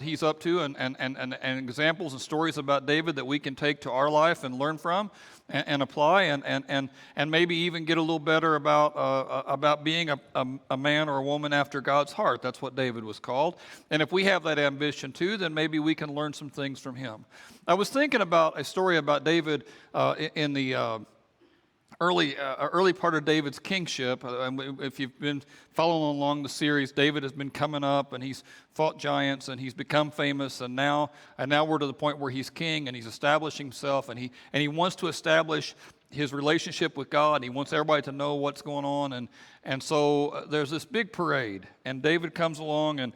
he's up to, and examples and stories about David that we can take to our life and learn from and apply, and maybe even get a little better about being a man or a woman after God's heart. That's what David was called. And if we have that ambition too, then maybe we can learn some things from him. I was thinking about a story about David in the early part of David's kingship. If you've been following along the series, David has been coming up and he's fought giants and he's become famous, and now we're to the point where he's king and he's establishing himself, and he wants to establish his relationship with God. He wants everybody to know what's going on, and so there's this big parade, and David comes along and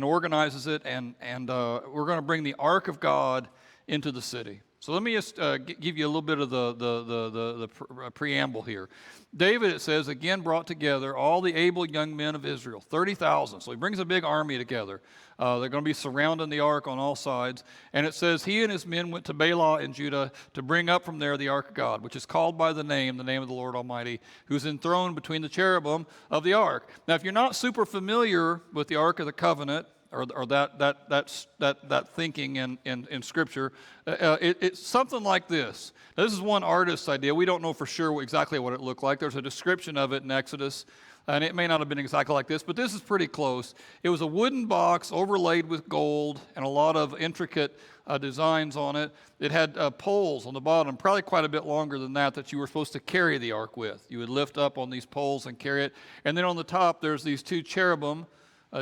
organizes it, and we're going to bring the Ark of God into the city. So let me just give you a little bit of the preamble here. David, it says, again brought together all the able young men of Israel, 30,000. So he brings a big army together. They're going to be surrounding the ark on all sides. And it says he and his men went to Baalah in Judah to bring up from there the ark of God, which is called by the name of the Lord Almighty, who's enthroned between the cherubim of the ark. Now, if you're not super familiar with the Ark of the Covenant, or that thinking in Scripture, it's something like this. Now, this is one artist's idea. We don't know for sure exactly what it looked like. There's a description of it in Exodus, and it may not have been exactly like this, but this is pretty close. It was a wooden box overlaid with gold and a lot of intricate designs on it. It had poles on the bottom, probably quite a bit longer than that you were supposed to carry the ark with. You would lift up on these poles and carry it. And then on the top, there's these two cherubim,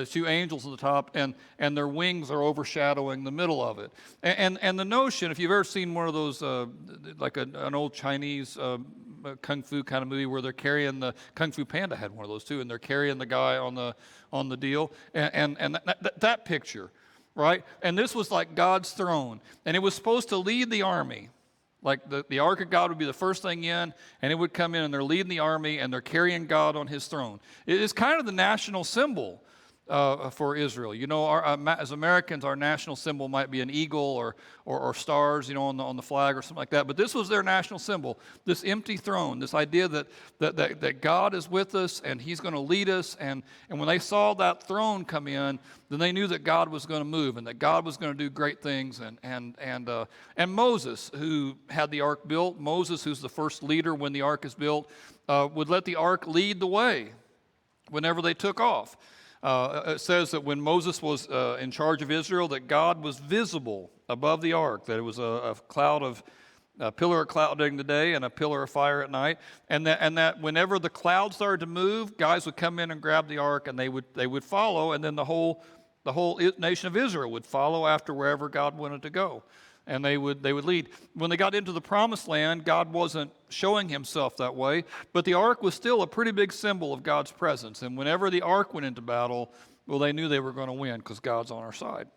two angels at the top, and their wings are overshadowing the middle of it. And the notion, if you've ever seen one of those, like an old Chinese kung fu kind of movie where they're carrying the Kung Fu Panda had one of those too, and they're carrying the guy on the deal, and that picture, right? And this was like God's throne, and it was supposed to lead the army. Like the Ark of God would be the first thing in, and it would come in, and they're leading the army, and they're carrying God on his throne. It is kind of the national symbol for Israel. You know, as Americans, our national symbol might be an eagle or stars, you know, on the flag or something like that. But this was their national symbol, this empty throne, this idea that God is with us and he's going to lead us. And when they saw that throne come in, then they knew that God was going to move and that God was going to do great things. And Moses, who had the ark built, Moses, who's the first leader when the ark is built, would let the ark lead the way whenever they took off. It says that when Moses was in charge of Israel, that God was visible above the ark, that it was a pillar of cloud during the day and a pillar of fire at night, and that whenever the cloud started to move, guys would come in and grab the ark, and they would follow, and then the whole nation of Israel would follow after wherever God wanted to go. And they would lead. When they got into the promised land, God wasn't showing himself that way, but the ark was still a pretty big symbol of God's presence. And whenever the ark went into battle, well, they knew they were going to win because God's on our side.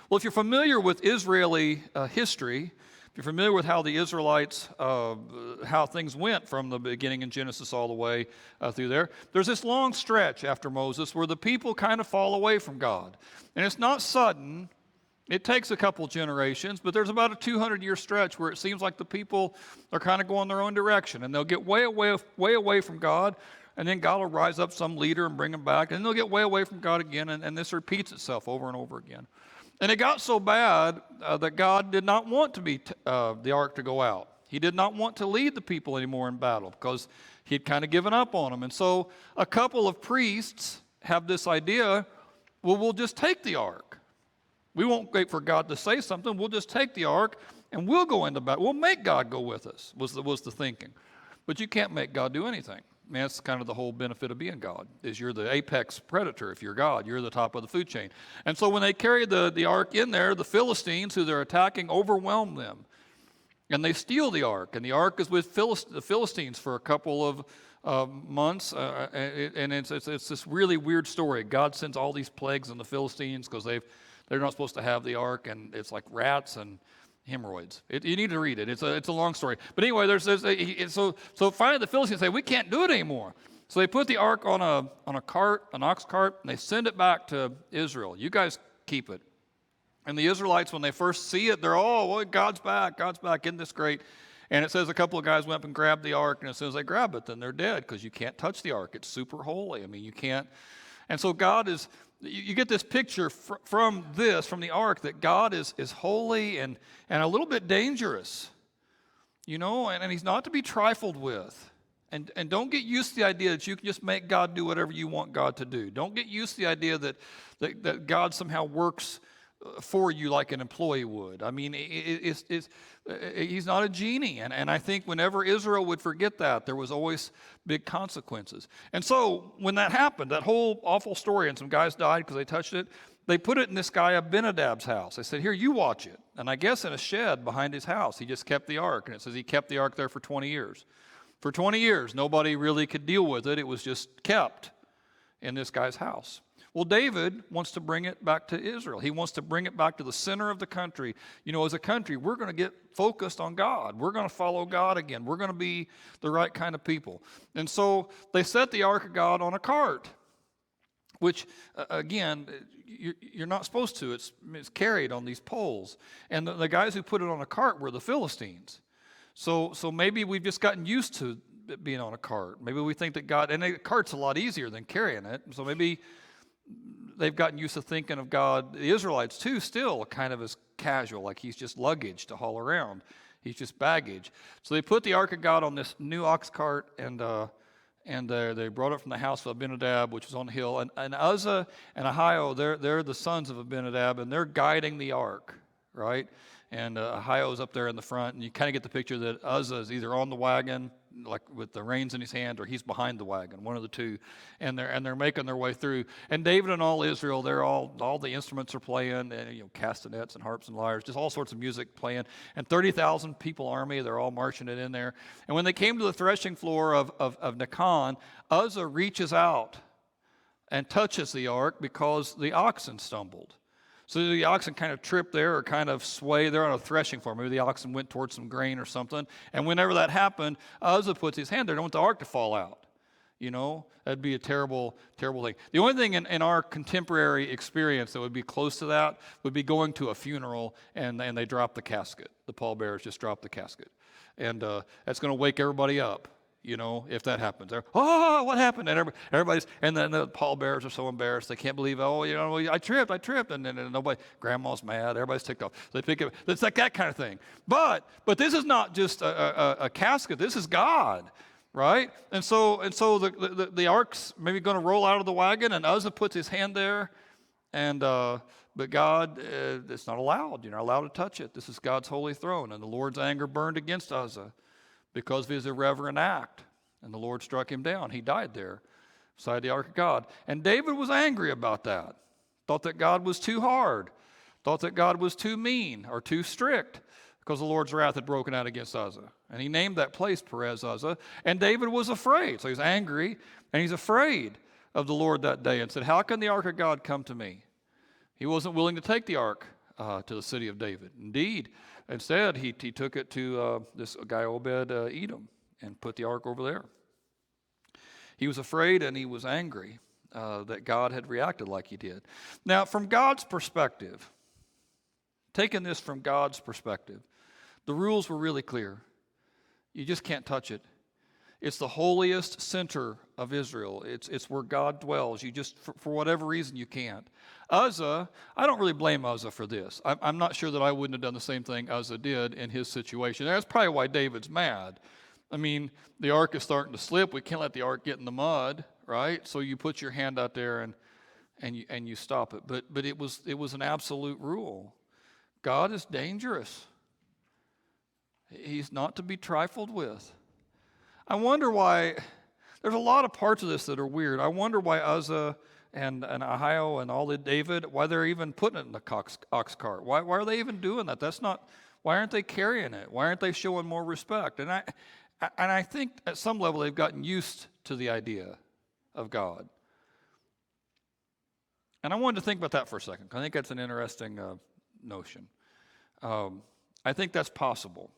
Well, if you're familiar with Israeli history, if you're familiar with how the Israelites, how things went from the beginning in Genesis all the way through there, there's this long stretch after Moses where the people kind of fall away from God. And it's not sudden. It takes a couple generations, but there's about a 200-year stretch where it seems like the people are kind of going their own direction, and they'll get way away from God, and then God will rise up some leader and bring them back, and then they'll get way away from God again, and this repeats itself over and over again. And it got so bad that God did not want the ark to go out. He did not want to lead the people anymore in battle because he had kind of given up on them. And so a couple of priests have this idea, well, we'll just take the ark. We won't wait for God to say something. We'll just take the ark and we'll go into battle. We'll make God go with us, was the thinking. But you can't make God do anything. I mean, that's kind of the whole benefit of being God, is you're the apex predator. If you're God, you're the top of the food chain. And so when they carried the ark in there, the Philistines, who they're attacking, overwhelm them. And they steal the ark. And the ark is with the Philistines for a couple of months. And it's this really weird story. God sends all these plagues on the Philistines because they're not supposed to have the ark, and it's like rats and hemorrhoids. You need to read it. It's a long story. But anyway, so finally the Philistines say, we can't do it anymore. So they put the ark on a cart, an ox cart, and they send it back to Israel. You guys keep it. And the Israelites, when they first see it, they're, well, God's back, isn't this great? And it says a couple of guys went up and grabbed the ark, and as soon as they grab it, then they're dead because you can't touch the ark. It's super holy. I mean, you can't. And so God is you get this picture from the ark, that God is holy and a little bit dangerous, and he's not to be trifled with. And don't get used to the idea that you can just make God do whatever you want God to do. Don't get used to the idea that God somehow works for you like an employee would. I mean, he's not a genie. And I think whenever Israel would forget that, there was always big consequences. And so when that happened, that whole awful story, and some guys died because they touched it, they put it in this guy Abinadab's house. They said, here, you watch it. And I guess in a shed behind his house, he just kept the ark. And it says he kept the ark there for 20 years. For 20 years, nobody really could deal with it. It was just kept in this guy's house. Well, David wants to bring it back to Israel. He wants to bring it back to the center of the country. As a country, we're going to get focused on God. We're going to follow God again. We're going to be the right kind of people. And so they set the ark of God on a cart, which, again, you're not supposed to. It's carried on these poles. And the guys who put it on a cart were the Philistines. So maybe we've just gotten used to it being on a cart. Maybe we think that God, and a cart's a lot easier than carrying it. So maybe they've gotten used to thinking of God, the Israelites too, still kind of as casual, like he's just luggage to haul around. He's just baggage. So they put the ark of God on this new ox cart, and they brought it from the house of Abinadab, which was on the hill. And Uzzah and Ahio, they're the sons of Abinadab, and they're guiding the ark, right? And Ahio's up there in the front, and you kind of get the picture that Uzzah is either on the wagon, like with the reins in his hand, or he's behind the wagon, one of the two. And they're making their way through. And David and all Israel, they're all the instruments are playing, and castanets and harps and lyres, just all sorts of music playing. And 30,000 people army, they're all marching it in there. And when they came to the threshing floor of Nacon, Uzzah reaches out and touches the ark because the oxen stumbled. So the oxen kind of tripped there, or kind of sway. They're on a threshing floor. Maybe the oxen went towards some grain or something. And whenever that happened, Uzzah puts his hand there. Don't want the ark to fall out. That'd be a terrible, terrible thing. The only thing in our contemporary experience that would be close to that would be going to a funeral and they drop the casket. The pallbearers just drop the casket. And that's going to wake everybody up. If that happens. What happened? And and then the pallbearers are so embarrassed. They can't believe, I tripped. And then nobody, grandma's mad. Everybody's ticked off. So they pick it. It's like that kind of thing. But this is not just a casket. This is God, right? And so the ark's maybe going to roll out of the wagon, and Uzzah puts his hand there, and but God, it's not allowed. You're not allowed to touch it. This is God's holy throne, and the Lord's anger burned against Uzzah because of his irreverent act. And the Lord struck him down. He died there beside the ark of God. And David was angry about that. Thought that God was too hard. Thought that God was too mean or too strict, because the Lord's wrath had broken out against Uzzah. And he named that place Perez Uzzah. And David was afraid. So he's angry, and he's afraid of the Lord that day, and said, how can the ark of God come to me? He wasn't willing to take the ark to the city of David. Indeed, instead, he took it to this guy Obed Edom and put the ark over there. He was afraid and he was angry that God had reacted like he did. Now, from God's perspective, taking this from God's perspective, the rules were really clear. You just can't touch it. It's the holiest center of Israel. It's where God dwells. You just, for whatever reason, you can't. Uzzah, I don't really blame Uzzah for this. I'm not sure that I wouldn't have done the same thing Uzzah did in his situation. That's probably why David's mad. I mean, the ark is starting to slip. We can't let the ark get in the mud, right? So you put your hand out there and you stop it. But it was an absolute rule. God is dangerous. He's not to be trifled with. I wonder why, there's a lot of parts of this that are weird. I wonder why Uzzah and Ahio and all the David, why they're even putting it in the ox cart. Why are they even doing that? Why aren't they carrying it? Why aren't they showing more respect? And I think at some level they've gotten used to the idea of God. And I wanted to think about that for a second. I think that's an interesting notion. I think that's possible,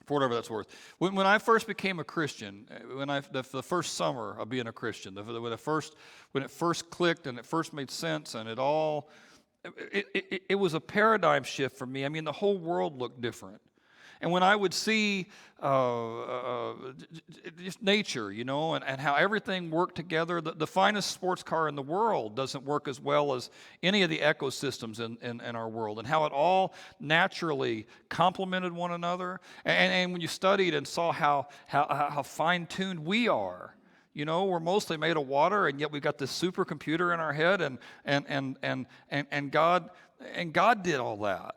for whatever that's worth. When I first became a Christian, the first summer of being a Christian, when it first clicked and it first made sense, and it was a paradigm shift for me. I mean, the whole world looked different. and when I would see just nature, and how everything worked together. The finest sports car in the world doesn't work as well as any of the ecosystems in our world, and how it all naturally complemented one another. And when you studied and saw how fine-tuned we are, we're mostly made of water, and yet we've got this supercomputer in our head, and God did all that.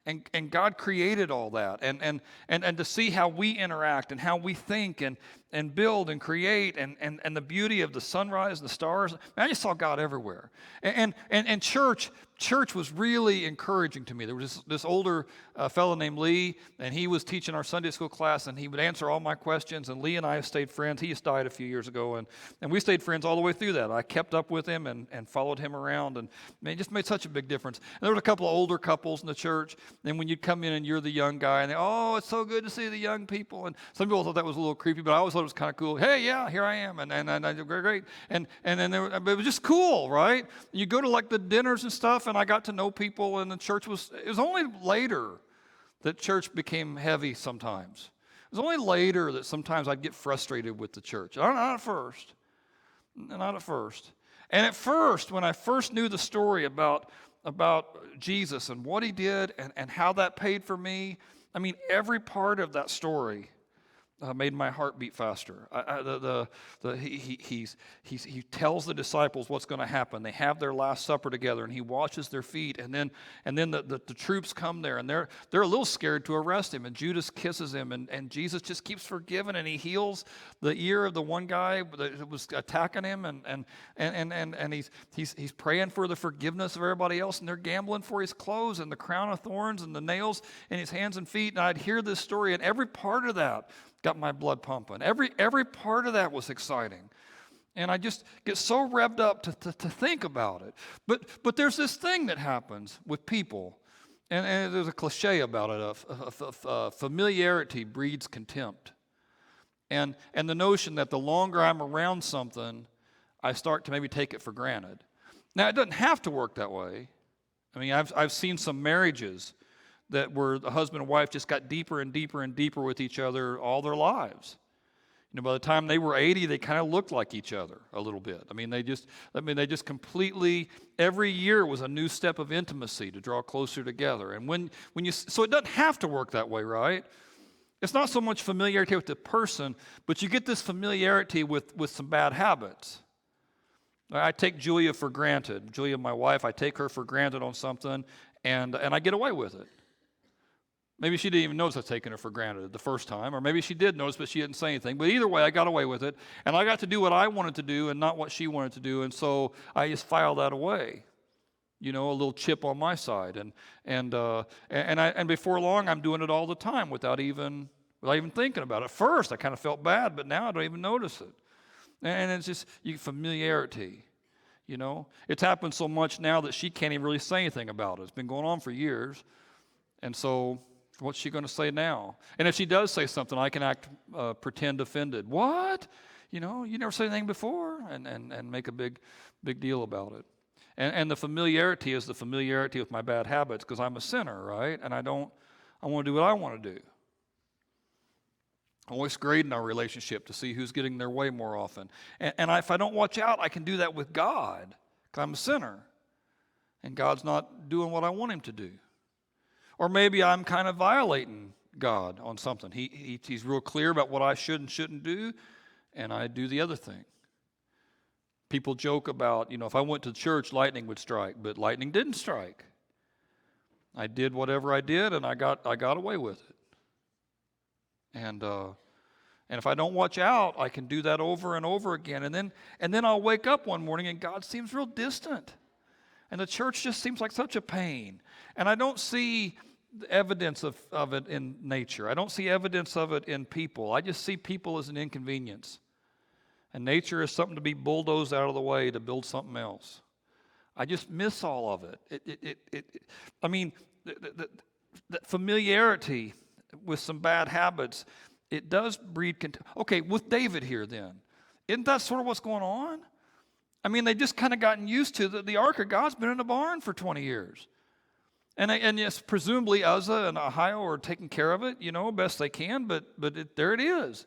And God created all that, and to see how we interact and how we think and build and create and the beauty of the sunrise and the stars. I just saw God everywhere. And church was really encouraging to me. There was this older fellow named Lee, and he was teaching our Sunday school class, and he would answer all my questions. And Lee and I have stayed friends. He just died a few years ago, and we stayed friends all the way through that. I kept up with him and followed him around, and it just made such a big difference. And there were a couple of older couples in the church, and when you'd come in and you're the young guy, and it's so good to see the young people. And some people thought that was a little creepy, but I always thought it was kind of cool. Hey, yeah, here I am, and I did great. And then it was just cool, right? You go to like the dinners and stuff, and I got to know people, and it was only later that church became heavy sometimes. It was only later that sometimes I'd get frustrated with the church. Not at first. Not at first. And at first, when I first knew the story about Jesus and what he did and how that paid for me, every part of that story made my heart beat faster. He tells the disciples what's going to happen. They have their Last Supper together, and he washes their feet. And then the troops come there, and they're a little scared to arrest him. And Judas kisses him, and Jesus just keeps forgiving, and he heals the ear of the one guy that was attacking him, and he's praying for the forgiveness of everybody else, and they're gambling for his clothes and the crown of thorns and the nails in his hands and feet. And I'd hear this story, and every part of that got my blood pumping. Every part of that was exciting. And I just get so revved up to think about it. But there's this thing that happens with people, and there's a cliche about it, familiarity breeds contempt. And the notion that the longer I'm around something, I start to maybe take it for granted. Now, it doesn't have to work that way. I've seen some marriages that where the husband and wife just got deeper and deeper and deeper with each other all their lives. By the time they were 80, they kind of looked like each other a little bit. They just completely, every year was a new step of intimacy to draw closer together. And so it doesn't have to work that way, right? It's not so much familiarity with the person, but you get this familiarity with some bad habits. I take Julia for granted. Julia, my wife, I take her for granted on something, and I get away with it. Maybe she didn't even notice I'd taken her for granted the first time, or maybe she did notice, but she didn't say anything. But either way, I got away with it, and I got to do what I wanted to do and not what she wanted to do, and so I just filed that away. A little chip on my side, and before long, I'm doing it all the time without even thinking about it. At first, I kind of felt bad, but now I don't even notice it. And it's just familiarity. It's happened so much now that she can't even really say anything about it. It's been going on for years, and so what's she going to say now? And if she does say something, I can pretend offended. What? You never said anything before, and make a big deal about it. And the familiarity is the familiarity with my bad habits, because I'm a sinner, right? And I want to do what I want to do. I'm always grading our relationship to see who's getting their way more often. And if I don't watch out, I can do that with God, because I'm a sinner, and God's not doing what I want him to do. Or maybe I'm kind of violating God on something. He's real clear about what I should and shouldn't do, and I do the other thing. People joke about, if I went to church, lightning would strike, but lightning didn't strike. I did whatever I did, and I got away with it. And if I don't watch out, I can do that over and over again. And then I'll wake up one morning, and God seems real distant. And the church just seems like such a pain. And I don't see evidence of it in nature. I don't see evidence of it in people. I just see people as an inconvenience. And nature is something to be bulldozed out of the way to build something else. I just miss all of it. The familiarity with some bad habits, it does breed contempt. Okay, with David here then, isn't that sort of what's going on? They just kind of gotten used to the Ark of God's been in a barn for 20 years. And yes, presumably Uzzah and Ahio are taking care of it, best they can, but there it is.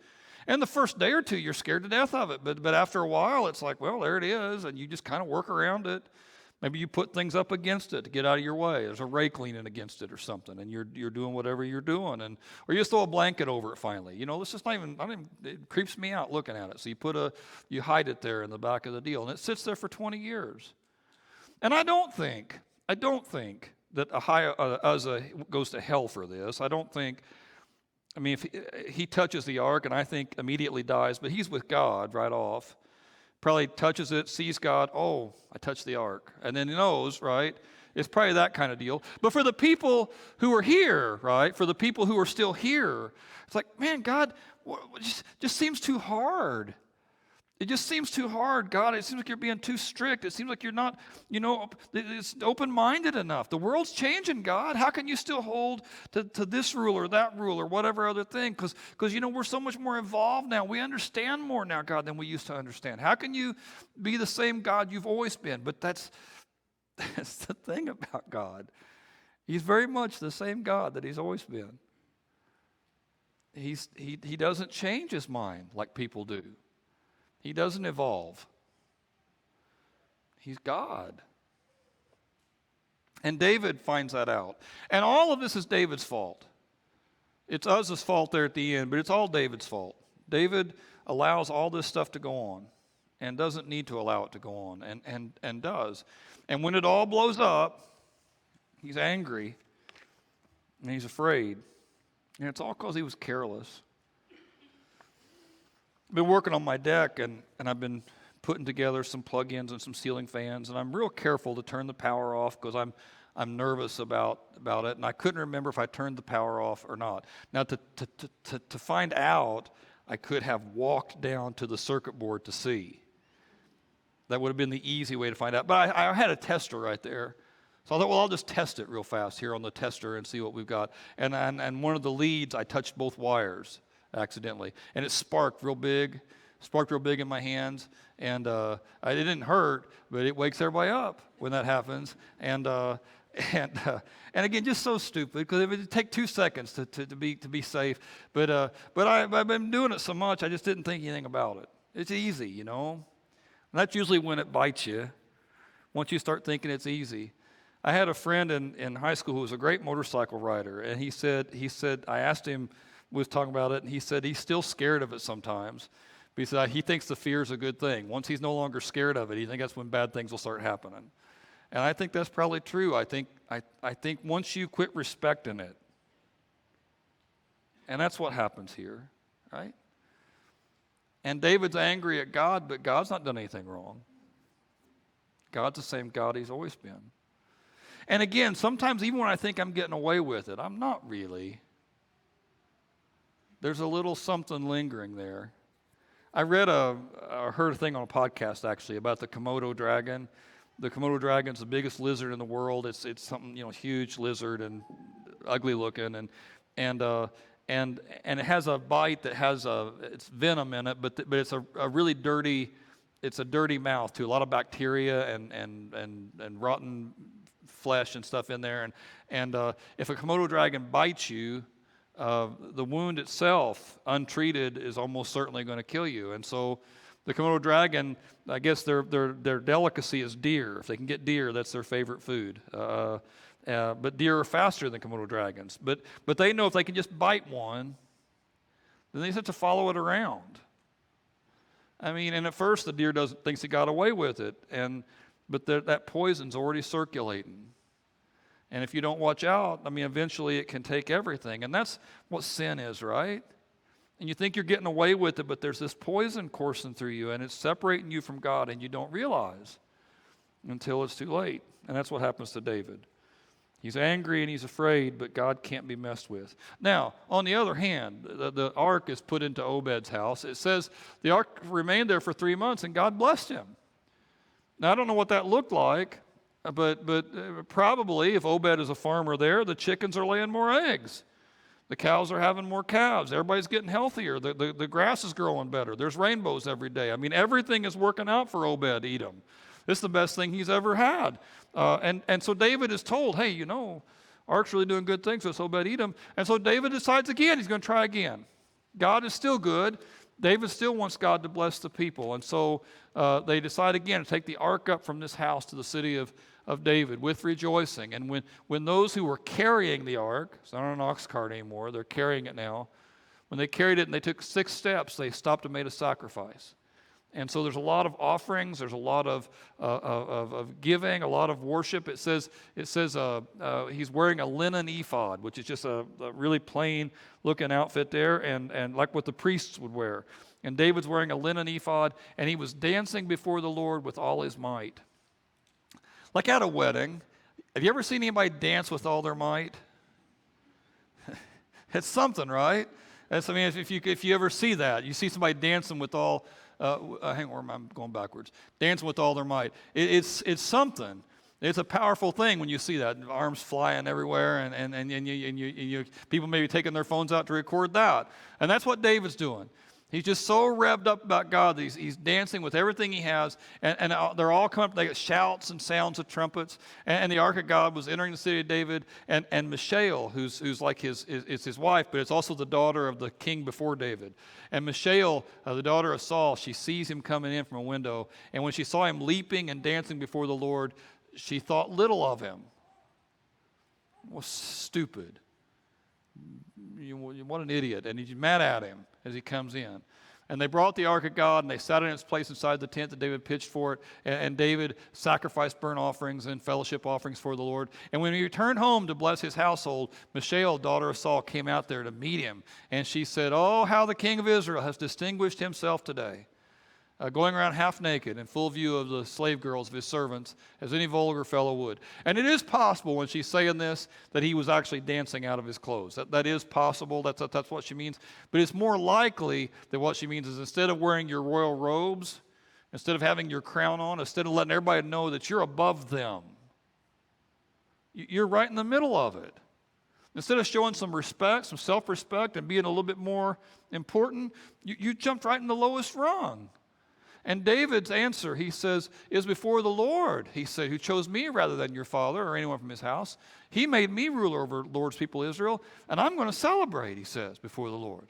And the first day or two, you're scared to death of it. But after a while, it's like, well, there it is, and you just kind of work around it. Maybe you put things up against it to get out of your way. There's a rake leaning against it or something, and you're doing whatever you're doing, or you just throw a blanket over it finally. It's just not even, it creeps me out looking at it. So you hide it there in the back of the deal, and it sits there for 20 years. And I don't think that Uzzah goes to hell for this. I don't think, if he touches the ark, and I think immediately dies, but he's with God right off. Probably touches it, sees God, oh, I touched the ark. And then he knows, right? It's probably that kind of deal. But for the people who are here, right? For the people who are still here, it's like, man, God, just seems too hard. It just seems too hard, God. It seems like you're being too strict. It seems like you're not, it's open-minded enough. The world's changing, God. How can you still hold to this rule or that rule or whatever other thing? Because we're so much more involved now. We understand more now, God, than we used to understand. How can you be the same God you've always been? But that's the thing about God. He's very much the same God that he's always been. He doesn't change his mind like people do. He doesn't evolve. He's God. And David finds that out. And all of this is David's fault. It's Uzzah's fault there at the end, but it's all David's fault. David allows all this stuff to go on and doesn't need to allow it to go on and does. And when it all blows up, he's angry and he's afraid. And it's all because he was careless. I've been working on my deck, and I've been putting together some plug-ins and some ceiling fans, and I'm real careful to turn the power off because I'm nervous about it, and I couldn't remember if I turned the power off or not. Now, to find out, I could have walked down to the circuit board to see. That would have been the easy way to find out. But I had a tester right there. So I thought, well, I'll just test it real fast here on the tester and see what we've got. And one of the leads, I touched both wires accidentally, and it sparked real big in my hands, and it didn't hurt, but it wakes everybody up when that happens, and again, just so stupid, because it would take 2 seconds to be safe, but I've been doing it so much, I just didn't think anything about it. It's easy, and that's usually when it bites you, once you start thinking it's easy. I had a friend in high school who was a great motorcycle rider, and he said I asked him, was talking about it, and he said he's still scared of it sometimes. But he said he thinks the fear is a good thing. Once he's no longer scared of it, he thinks that's when bad things will start happening. And I think that's probably true. I think once you quit respecting it, and that's what happens here, right? And David's angry at God, but God's not done anything wrong. God's the same God he's always been. And again, sometimes even when I think I'm getting away with it, I'm not really. There's a little something lingering there. I heard a thing on a podcast actually about the Komodo dragon. The Komodo dragon's the biggest lizard in the world. It's something huge lizard and ugly looking, and it has a bite that has it's venom in it, but it's a really dirty. It's a dirty mouth too. A lot of bacteria and rotten flesh and stuff in there. And if a Komodo dragon bites you, the wound itself, untreated, is almost certainly going to kill you. And so the Komodo dragon, I guess their delicacy is deer. If they can get deer, that's their favorite food. But deer are faster than Komodo dragons. But they know if they can just bite one, then they just have to follow it around. And at first the deer thinks he got away with it, but that poison's already circulating. And if you don't watch out, eventually it can take everything. And that's what sin is, right? And you think you're getting away with it, but there's this poison coursing through you, and it's separating you from God, and you don't realize until it's too late. And that's what happens to David. He's angry and he's afraid, but God can't be messed with. Now, on the other hand, the ark is put into Obed's house. It says the ark remained there for 3 months, and God blessed him. Now, I don't know what that looked like. But probably, if Obed is a farmer there, the chickens are laying more eggs. The cows are having more calves. Everybody's getting healthier. The grass is growing better. There's rainbows every day. Everything is working out for Obed Edom. This is the best thing he's ever had. And so David is told, hey, Ark's really doing good things with Obed-Edom. And so David decides again, he's going to try again. God is still good. David still wants God to bless the people. And so they decide again to take the ark up from this house to the city of David with rejoicing. And when those who were carrying the ark, it's not on an ox cart anymore, they're carrying it now. When they carried it and they took 6 steps, they stopped and made a sacrifice. And so there's a lot of offerings, there's a lot of giving, a lot of worship. It says he's wearing a linen ephod, which is just a really plain looking outfit there, and like what the priests would wear. And David's wearing a linen ephod, and he was dancing before the Lord with all his might. Like at a wedding, have you ever seen anybody dance with all their might? It's something, right? If you ever see that, you see somebody dancing with all. Hang on, I'm going backwards. Dancing with all their might. It's something. It's a powerful thing when you see that. Arms flying everywhere, and you people maybe taking their phones out to record that. And that's what David's doing. He's just so revved up about God that he's dancing with everything he has, and they're all coming up. They get shouts and sounds of trumpets, and the ark of God was entering the city of David, and Michal, who's like it's his wife, but it's also the daughter of the king before David. And Michal, the daughter of Saul, she sees him coming in from a window, and when she saw him leaping and dancing before the Lord, she thought little of him. Well, stupid. What an idiot. And he's mad at him as he comes in. And they brought the ark of God, and they sat in its place inside the tent that David pitched for it. And David sacrificed burnt offerings and fellowship offerings for the Lord. And when he returned home to bless his household, Michal, daughter of Saul, came out there to meet him. And she said, "Oh, how the king of Israel has distinguished himself today, going around half naked in full view of the slave girls of his servants, as any vulgar fellow would." And it is possible when she's saying this that he was actually dancing out of his clothes. That is possible. That's what she means. But it's more likely that what she means is instead of wearing your royal robes, instead of having your crown on, instead of letting everybody know that you're above them, you're right in the middle of it. Instead of showing some respect, some self-respect, and being a little bit more important, you jumped right in the lowest rung. And David's answer, he says, is before the Lord. He said, who chose me rather than your father or anyone from his house. He made me ruler over the Lord's people Israel, and I'm going to celebrate, he says, before the Lord.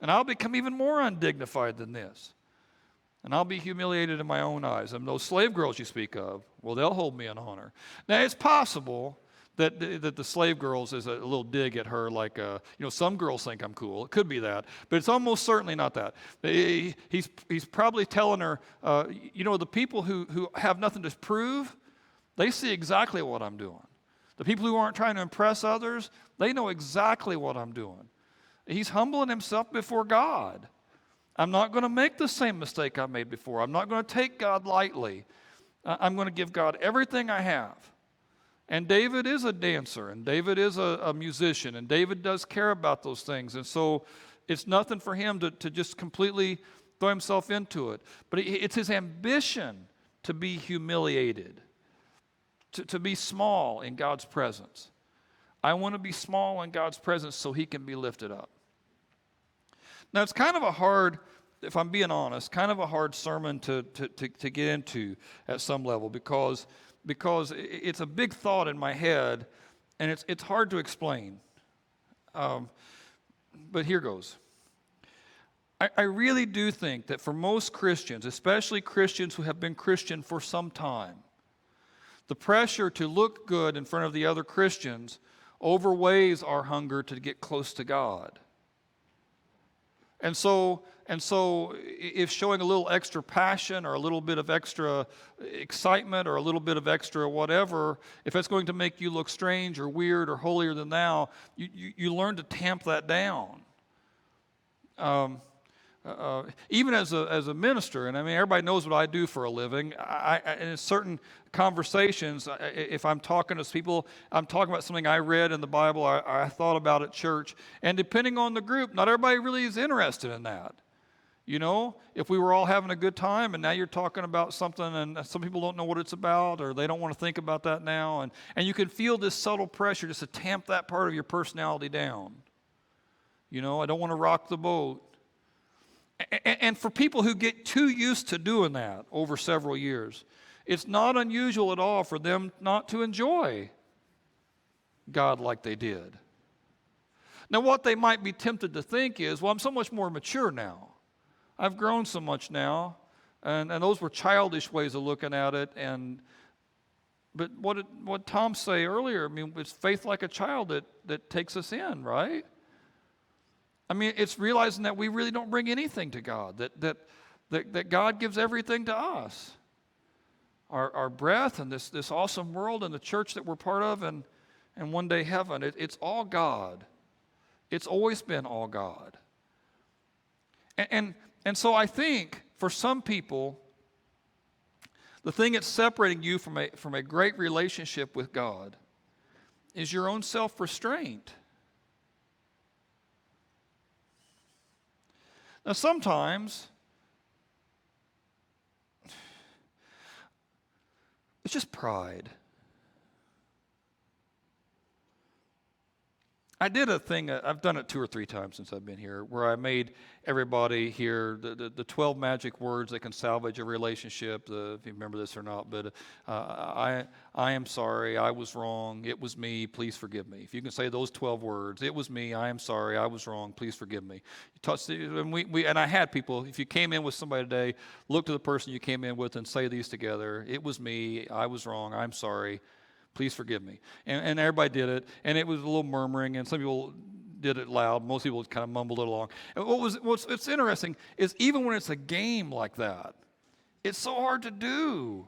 And I'll become even more undignified than this. And I'll be humiliated in my own eyes. And those slave girls you speak of, well, they'll hold me in honor. Now, it's possible that the slave girls is a little dig at her, like, some girls think I'm cool. It could be that, but it's almost certainly not that. He's probably telling her, the people who have nothing to prove, they see exactly what I'm doing. The people who aren't trying to impress others, they know exactly what I'm doing. He's humbling himself before God. I'm not going to make the same mistake I made before. I'm not going to take God lightly. I'm going to give God everything I have. And David is a dancer, and David is a musician, and David does care about those things. And so it's nothing for him to just completely throw himself into it. But it's his ambition to be humiliated, to be small in God's presence. I want to be small in God's presence so he can be lifted up. Now, it's kind of a hard, if I'm being honest, kind of a hard sermon to get into at some level because it's a big thought in my head, and it's hard to explain. But here goes. I really do think that for most Christians, especially Christians who have been Christian for some time, the pressure to look good in front of the other Christians overweighs our hunger to get close to God. And so if showing a little extra passion or a little bit of extra excitement or a little bit of extra whatever, if it's going to make you look strange or weird or holier than thou, you learn to tamp that down. Even as a minister, and I mean, everybody knows what I do for a living. In certain conversations, if I'm talking to people, I'm talking about something I read in the Bible, I thought about at church, and depending on the group, not everybody really is interested in that. If we were all having a good time, and now you're talking about something, and some people don't know what it's about, or they don't want to think about that now, and you can feel this subtle pressure just to tamp that part of your personality down. I don't want to rock the boat. And for people who get too used to doing that over several years, It's not unusual at all for them not to enjoy God like they did. Now, what they might be tempted to think is, well, I'm so much more mature now. I've grown so much now. And those were childish ways of looking at it. But what Tom say earlier, I mean, it's faith like a child that takes us in, right? I mean, it's realizing that we really don't bring anything to God, that God gives everything to us. Our breath and this awesome world and the church that we're part of and one day heaven, it's all God. It's always been all God. And so I think for some people, the thing that's separating you from a great relationship with God is your own self-restraint. Now sometimes it's just pride. I did a thing, I've done it 2 or 3 times since I've been here, where I made everybody hear the 12 magic words that can salvage a relationship, if you remember this or not, but I am sorry, I was wrong, it was me, please forgive me. If you can say those 12 words, it was me, I am sorry, I was wrong, please forgive me. And I had people, if you came in with somebody today, look to the person you came in with and say these together, it was me, I was wrong, I'm sorry, please forgive me. And everybody did it, and it was a little murmuring, and some people did it loud. Most people kind of mumbled it along. And what's interesting is even when it's a game like that, it's so hard to do.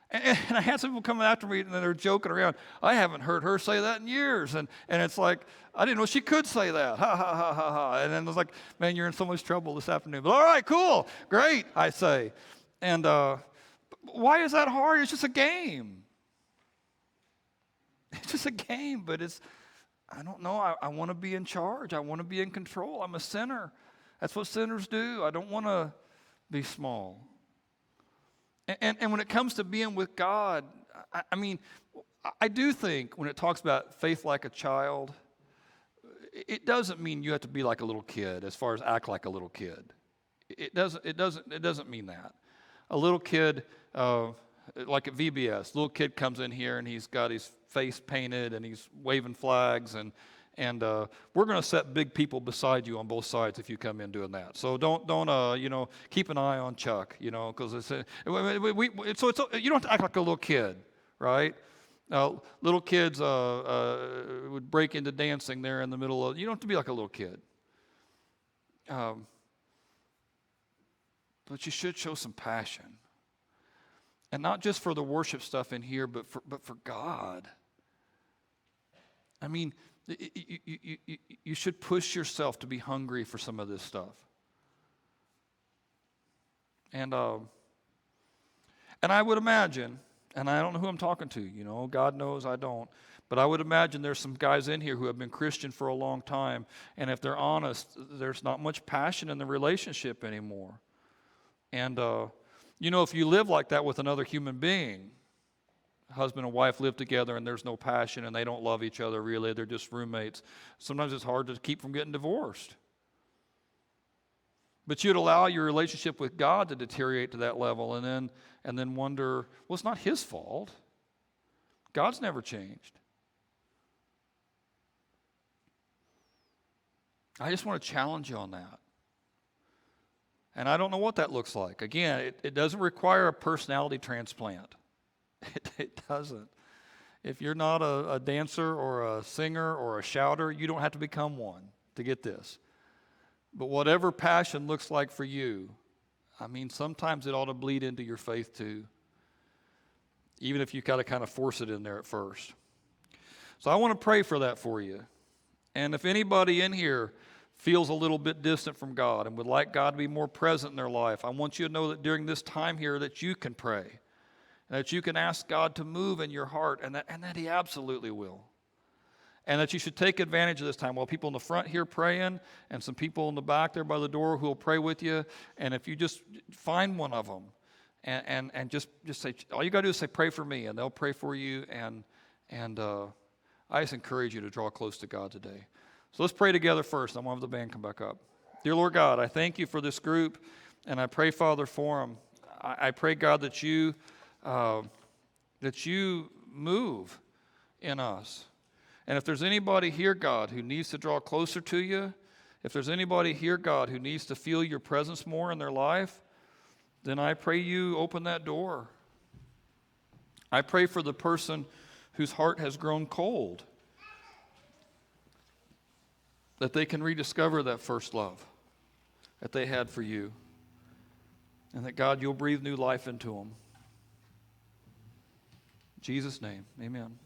And I had some people coming after me, and they're joking around. I haven't heard her say that in years. And it's like, I didn't know she could say that. Ha, ha, ha, ha, ha. And then I was like, man, you're in so much trouble this afternoon. But all right, cool, great, I say. And why is that hard? It's just a game. It's just a game, but I don't know. I want to be in charge. I want to be in control. I'm a sinner. That's what sinners do. I don't want to be small. And when it comes to being with God, I mean, I do think when it talks about faith like a child, it doesn't mean you have to be like a little kid as far as act like a little kid. It doesn't mean that. A little kid, like at VBS, little kid comes in here and he's got his face painted and he's waving flags and we're going to set big people beside you on both sides if you come in doing that. So don't keep an eye on Chuck, because it's you don't have to act like a little kid, right? Little kids would break into dancing there in the middle of. You don't have to be like a little kid, but you should show some passion. And not just for the worship stuff in here, but for God. I mean, you should push yourself to be hungry for some of this stuff. And I would imagine, and I don't know who I'm talking to, God knows I don't, but I would imagine there's some guys in here who have been Christian for a long time, and if they're honest, there's not much passion in the relationship anymore. And if you live like that with another human being, husband and wife live together and there's no passion and they don't love each other really, they're just roommates, sometimes it's hard to keep from getting divorced. But you'd allow your relationship with God to deteriorate to that level and then wonder, well, it's not his fault. God's never changed. I just want to challenge you on that. And I don't know what that looks like. Again, it doesn't require a personality transplant. It doesn't. If you're not a dancer or a singer or a shouter, you don't have to become one to get this. But whatever passion looks like for you, I mean, sometimes it ought to bleed into your faith too, even if you got to kind of force it in there at first. So I want to pray for that for you. And if anybody in here feels a little bit distant from God and would like God to be more present in their life, I want you to know that during this time here that you can pray, and that you can ask God to move in your heart, and that he absolutely will. And that you should take advantage of this time while people in the front here praying and some people in the back there by the door who will pray with you. And if you just find one of them and just say, all you got to do is say, pray for me, and they'll pray for you. And I just encourage you to draw close to God today. So let's pray together first. I'm going to have the band come back up. Dear Lord God, I thank you for this group, and I pray, Father, for them. I pray, God, that you move in us. And if there's anybody here, God, who needs to draw closer to you, if there's anybody here, God, who needs to feel your presence more in their life, then I pray you open that door. I pray for the person whose heart has grown cold, that they can rediscover that first love that they had for you, and that, God, you'll breathe new life into them. In Jesus' name, amen.